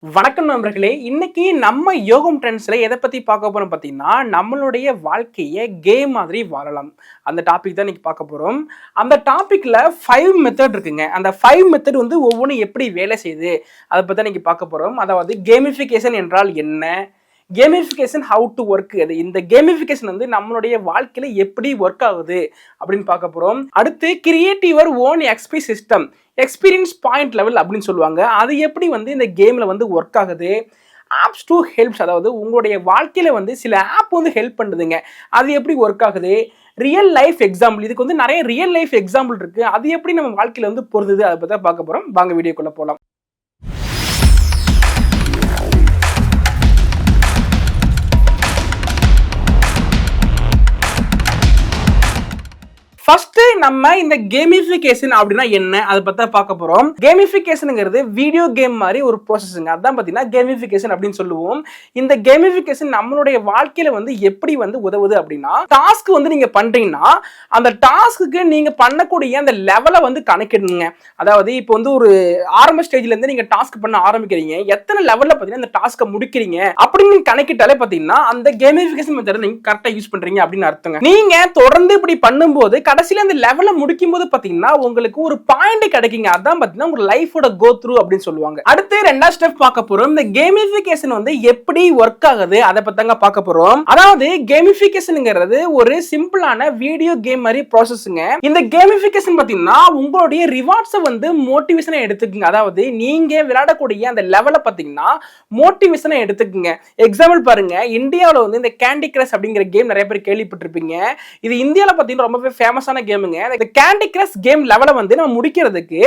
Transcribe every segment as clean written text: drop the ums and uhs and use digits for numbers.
வணக்கம் நண்பர்களே. இன்னைக்கு நம்ம யோகம் ட்ரெண்ட்ஸ்ல எதை பத்தி பார்க்க போறோம் பார்த்தீங்கன்னா, நம்மளுடைய வாழ்க்கையை கேம் மாதிரி வாழலாம். அந்த டாபிக் தான் இன்னைக்கு பார்க்க போறோம். அந்த டாபிக்ல 5 மெத்தட் இருக்குங்க. அந்த 5 மெத்தட் வந்து ஒவ்வொன்றும் எப்படி வேலை செய்யுது அதை பத்தி தான் இன்னைக்கு பார்க்க போறோம். அதாவது கேமிஃபிகேஷன் என்றால் என்ன, கேமிஃபிகேஷன் ஹவு டு ஒர்க், அது இந்த கேமிஃபிகேஷன் வந்து நம்மளுடைய வாழ்க்கையில எப்படி ஒர்க் ஆகுது அப்படின்னு பார்க்க போறோம். அடுத்து create your own XP system, experience point level அப்படின்னு சொல்லுவாங்க. அது எப்படி வந்து இந்த கேம்ல வந்து ஒர்க் ஆகுது. ஆப்ஸ் டு ஹெல்ப்ஸ், அதாவது உங்களுடைய வாழ்க்கையில வந்து சில ஆப் வந்து ஹெல்ப் பண்ணுதுங்க, அது எப்படி ஒர்க் ஆகுது. ரியல் லைஃப் எக்ஸாம்பிள், இதுக்கு வந்து நிறைய ரியல் லைஃப் எக்ஸாம்பிள் இருக்கு, அது எப்படி நம்ம வாழ்க்கையில வந்து பொருந்துது அதை பத்தி பார்க்க போறோம். வாங்க வீடியோக்குள்ள போலாம். ஃபர்ஸ்ட் நம்ம இந்த கேமிஃபிகேஷன் அப்படின்னா என்ன அதை பத்தி பார்க்க போறோம். கேமிஃபிகேஷன்ங்கிறது வீடியோ கேம் மாதிரி ஒரு ப்ராசஸ்ங்க, அதான் பார்த்தீங்கன்னா கேமிஃபிகேஷன் அப்படின்னு சொல்லுவோம். இந்த கேமிஃபிகேஷன் நம்மளுடைய வாழ்க்கையில வந்து எப்படி வந்து உதவுது அப்படின்னா, டாஸ்க் வந்து நீங்க பண்றீங்கன்னா அந்த டாஸ்க்கு நீங்க பண்ணக்கூடிய அந்த லெவலை வந்து கணக்கிடுங்க. அதாவது இப்போ வந்து ஒரு ஆரம்ப ஸ்டேஜ்ல இருந்து நீங்க டாஸ்க் பண்ண ஆரம்பிக்கிறீங்க, எத்தனை லெவல்ல பார்த்தீங்கன்னா இந்த டாஸ்க்கை முடிக்கிறீங்க அப்படின்னு கணக்கிட்டாலே பார்த்தீங்கன்னா அந்த கேமிஃபிகேஷன் மெத்தட் நீங்க கரெக்டா யூஸ் பண்றீங்க அப்படின்னு அர்த்தங்க. நீங்க தொடர்ந்து இப்படி பண்ணும்போது கடைசியில அந்த லெவல்ல முடிக்கும் போது பாத்தீங்கன்னா உங்களுக்கு ஒரு பாயிண்ட் கிடைக்குங்க, அதான் பாத்தீங்கன்னா உங்க லைஃபோட கோ த்ரூ அப்படின்னு சொல்லுவாங்க. அடுத்து ரெண்டாவது ஸ்டெப் பார்க்க போறோம். இந்த கேமிஃபிகேஷன் வந்து எப்படி ஒர்க் ஆகுது அதை பத்தாங்க பார்க்க போறோம். அதாவது கேமிஃபிகேஷன்ங்கிறது ஒரு சிம்பிளான வீடியோ கேம் மாதிரி ப்ராசஸ்ங்க. இந்த கேமிஃபிகேஷன் பாத்தீங்கன்னா உங்களுடைய ரிவார்ட்ஸை வந்து மோட்டிவேஷனை எடுத்துக்குங்க. அதாவது நீங்க விளையாடக்கூடிய அந்த லெவலை பாத்தீங்கன்னா மோட்டிவேஷனை எடுத்துக்குங்க. எக்ஸாம்பிள் பாருங்க, இந்தியாவில் வந்து இந்த கேண்டி கிரஷ் அப்படிங்கிற கேம் நிறைய பேர் கேள்விப்பட்டிருப்பீங்க. இது இந்தியாவில் பாத்தீங்கன்னா ரொம்பவே ஃபேமஸான கேமுங்க. இந்த கேண்டி கிரஷ் கேம் லெவலை வந்து நம்ம முடிக்கிறதுக்கு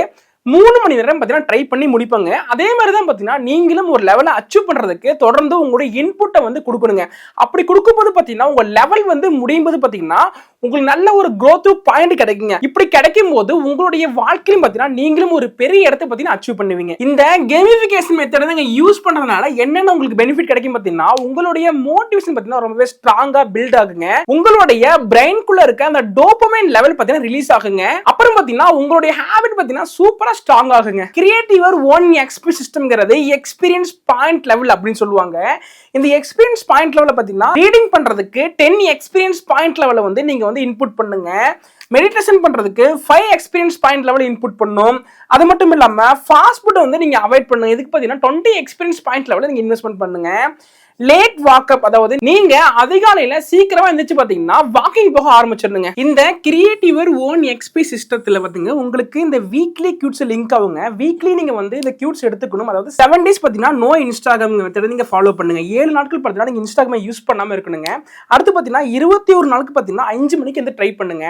3 மணி நேரம் பார்த்தீங்கன்னா ட்ரை பண்ணி முடிப்பாங்க. அதே மாதிரி தான் பார்த்தீங்கன்னா நீங்களும் ஒரு லெவலை அச்சீவ் பண்ணுறதுக்கு தொடர்ந்து உங்களுடைய இன்புட்டை வந்து கொடுக்கணுங்க. அப்படி கொடுக்கும்போது பார்த்தீங்கன்னா உங்கள் லெவல் வந்து முடியும் போது பார்த்தீங்கன்னா உங்களுக்கு நல்ல ஒரு growth பாயிண்ட் கிடைக்குங்க. இப்படி கிடைக்கும் போது உங்களுடைய வாழ்க்கையிலும் பார்த்தீங்கன்னா நீங்களும் ஒரு பெரிய இடத்தை பார்த்தீங்கன்னா அச்சீவ் பண்ணுவீங்க. இந்த கேமிஃபிகேஷன் மெத்தடை நீங்க யூஸ் பண்றதுனால என்னென்ன உங்களுக்கு பெனிஃபிட் கிடைக்கும் பார்த்தீங்கன்னா, உங்களுடைய மோட்டிவேஷன் பார்த்தீங்கன்னா ரொம்பவே ஸ்ட்ராங்கா பில்ட் ஆகுங்க. உங்களுடைய பிரெயின்குள்ள இருக்க அந்த டோபமைன் லெவல் பார்த்தீங்கன்னா ரிலீஸ் ஆகுங்க. அப்புறம் பார்த்தீங்கன்னா உங்களுடைய ஹேபிட் பார்த்தீங்கன்னா சூப்பரா ஸ்ட்ராங் ஆகுங்க. கிரியேட் யுவர் ஓன் எக்ஸ்பி சிஸ்டம்ங்கிறது எக்ஸ்பீரியன்ஸ் பாயிண்ட் லெவல் அப்படின்னு சொல்லுவாங்க. இந்த எக்ஸ்பீரியன்ஸ் பாயிண்ட் லெவல பார்த்தீங்கன்னா ரீடிங் பண்றதுக்கு 10 எக்ஸ்பீரியன்ஸ் பாயிண்ட் லெவல வந்து நீங்க வந்து இன்புட் பண்ணுங்க. மெடிடேஷன் பண்றதுக்கு 5 எக்ஸ்பீரியன்ஸ் பாயிண்ட் லெவல் இன்புட் பண்ணும். அது மட்டும் இல்லாம ஃபாஸ்ட் ஃபுட் வந்து நீங்க அவாய்ட் பண்ணுங்க. இதுக்கு பார்த்தீங்கன்னா 20 எக்ஸ்பீரியன்ஸ் பாயிண்ட் லெவல நீங்க இன்வெஸ்ட்மெண்ட் பண்ணுங்க. லேட் வாக்கப், அதாவது நீங்க அதிகாலையில சீக்கிரமா எந்திரிச்சு பாத்தீங்கன்னா வாக்கிங் போக ஆரம்பிச்சிருங்க. இந்த கிரியேட் யுவர் ஓன் எக்ஸ்பி சிஸ்டத்துல பாத்தீங்க உங்களுக்கு இந்த வீக்லி கியூட்ஸ் லிங்க் ஆகுங்க. வீக்லி நீங்க வந்து இந்த கியூட்ஸ் எடுத்துக்கணும். அதாவது 7 டேஸ் பாத்தீங்கன்னா நோ இன்ஸ்டாகிராம் மெத்தட் நீங்க ஃபாலோ பண்ணுங்க. 7 நாட்கள் பாத்தீங்கன்னா நீங்க இன்ஸ்டாகிராம் யூஸ் பண்ணாம இருக்கணுங்க. அடுத்து பாத்தீங்கன்னா 21 நாளுக்கு பாத்தீங்கன்னா 5 மணிக்கு வந்து ட்ரை பண்ணுங்க.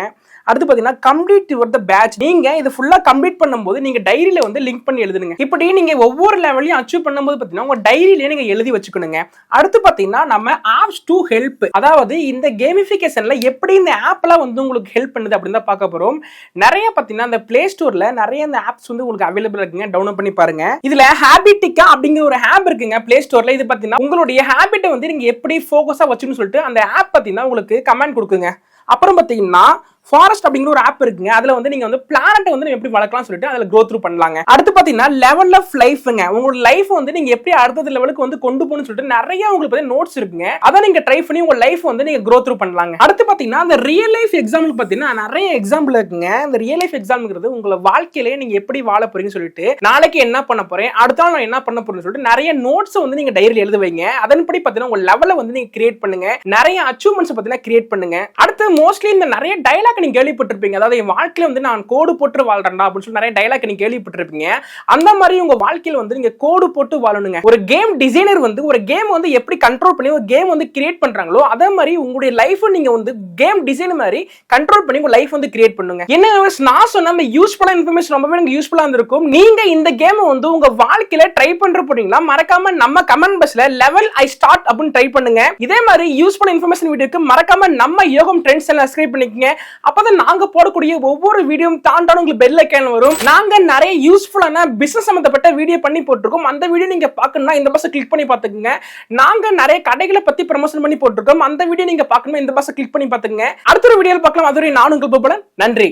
அடுத்து பாத்தீங்கன்னா கம்ப்ளீட் யுவர் த பேட்ச், நீங்க இது ஃபுல்லா கம்ப்ளீட் பண்ணும்போது நீங்க டைரியில வந்து லிங்க் பண்ணி எழுதுங்க. இப்படி நீங்க ஒவ்வொரு லெவலையும் அச்சீவ் பண்ணும்போது பாத்தீங்கன்னா உங்க டைரியிலேயே நீங்க எழுதி வச்சுக்கணுங்க. அடுத்து பாத்தீங்கன்னா நம்ம ஆப்ஸ் டு ஹெல்ப், அதாவது இந்த கேமிஃபிகேஷன்ல எப்படி இந்த ஆப்லாம் வந்து உங்களுக்கு ஹெல்ப் பண்ணுது அப்படின்னு தான் பார்க்க போறோம். நிறைய பாத்தீங்கன்னா இந்த பிளே ஸ்டோர்ல நிறைய இந்த ஆப்ஸ் வந்து உங்களுக்கு அவைலபிள் இருக்குங்க, டவுன்லோட் பண்ணி பாருங்க. இதுல ஹாபிட்டிக்கா அப்படிங்கிற ஒரு ஆப் இருக்குங்க பிளே ஸ்டோர்ல. இது பாத்தீங்கன்னா உங்களுடைய ஹாபிட்டை வந்து நீங்க எப்படி ஃபோக்கஸா வச்சுன்னு சொல்லிட்டு அந்த ஆப் பாத்தீங்கன்னா உங்களுக்கு கமெண்ட் கொடுக்குங்க. அப்புறம் பாத்தீங்கன்னா ஃபாரஸ்ட் அப்படிங்கிற ஒரு ஆப் இருக்குங்க, அதுல வந்து நீங்க வந்து பிளானட்டை வந்து எப்படி வளர்க்கலாம் சொல்லிட்டு அதுல க்ரோ த்ரூ பண்ணலாங்க. அடுத்து பாத்தீங்கன்னா லெவல் ஆஃப் லைஃப்ங்க, உங்களோட லைஃப் வந்து நீங்க எப்படி அடுத்த லெவலுக்கு வந்து கொண்டு போகணும்னு சொல்லிட்டு நிறைய உங்களுக்கு பத்தி நோட்ஸ் இருக்குங்க. அதை நீங்க ட்ரை பண்ணி உங்க லைஃப் வந்து நீங்க க்ரோ த்ரூ பண்ணலாங்க. அடுத்து பாத்தீங்கன்னா அந்த ரியல் லைஃப் எக்ஸாம்பிள் பாத்தீங்கன்னா நிறைய எக்ஸாம்பிள் இருக்குங்க. இந்த ரியல் லைஃப் எக்ஸாம்பிள்ங்கிறது உங்க வாழ்க்கையிலே நீங்க எப்படி வாழ போறீங்கன்னு சொல்லிட்டு நாளைக்கு என்ன பண்ண போறேன், அடுத்த நாள் நான் என்ன பண்ண போறேன்னு சொல்லிட்டு நிறைய நோட்ஸ் வந்து நீங்க டைரியில எழுத வைங்க. அதன்படி பாத்தீங்கன்னா உங்க லெவலை வந்து நீங்க கிரியேட் பண்ணுங்க. நிறைய அச்சீவ்மெண்ட்ஸ் பாத்தீங்கன்னா கிரியேட் பண்ணுங்க. அடுத்து மோஸ்ட்லி இந்த நிறைய டயலாக் நீங்க கேள்விப்பட்டிருப்பீங்க. அதாவது என் வாழ்க்கையில வந்து நான் கோடு போட்டு வாழ்றேன்டா அப்படின்னு சொல்லி நிறைய டயலாக் நீங்க கேள்விப்பட்டிருப்பீங்க. அந்த மாதிரி உங்க வாழ்க்கையில வந்து நீங்க கோடு போட்டு வாழணுங்க. ஒரு கேம் டிசைனர் வந்து ஒரு கேம் வந்து எப்படி கண்ட்ரோல் பண்ணி ஒரு கேம் வந்து கிரியேட் பண்றாங்களோ அதே மாதிரி உங்களுடைய லைஃப் நீங்க வந்து கேம் டிசைன் மாதிரி கண்ட்ரோல் பண்ணி உங்க லைஃப் வந்து கிரியேட் பண்ணுங்க. என்ன நான் சொன்ன யூஸ்ஃபுல்லான இன்ஃபர்மேஷன் ரொம்பவே எனக்கு யூஸ்ஃபுல்லா இருந்திருக்கும். நீங்க இந்த கேம் வந்து உங்க வாழ்க்கையில ட்ரை பண்ற போறீங்களா, மறக்காம நம்ம கமெண்ட் பாக்ஸ்ல லெவல் ஐ ஸ்டார்ட் அப்படின்னு ட்ரை பண்ணுங்க. இதே மாதிரி யூஸ்ஃபுல் இன்ஃபர்மேஷன் வீடியோக்கு மறக்காம நம்ம யோகம் ட்ரெண்ட்ஸ் சேனலை சப்ஸ்கிரைப் பண்ணிக்கங்க. அப்பதான் நாங்க போடக்கூடிய ஒவ்வொரு வீடியோவும் தாண்டான உங்களுக்கு பெல் ஐகான் வரும். நாங்க நிறைய யூஸ்ஃபுல்லான பிசினஸ் சம்பந்தப்பட்ட வீடியோ பண்ணி போட்டுருக்கோம். அந்த வீடியோ நீங்க பார்க்கணும்னா இந்த பஸ் கிளிக் பண்ணி பாத்துக்கங்க. நாங்க நிறைய கடைகளை பத்தி ப்ரமோஷன் பண்ணி போட்டுருக்கோம். அந்த வீடியோ நீங்க பார்க்கணும் இந்த பஸ் கிளிக் பண்ணி பாத்துக்கங்க. அடுத்த ஒரு வீடியோல பார்க்கலாம். அதுவரை நான் உங்கள் பபலன். நன்றி.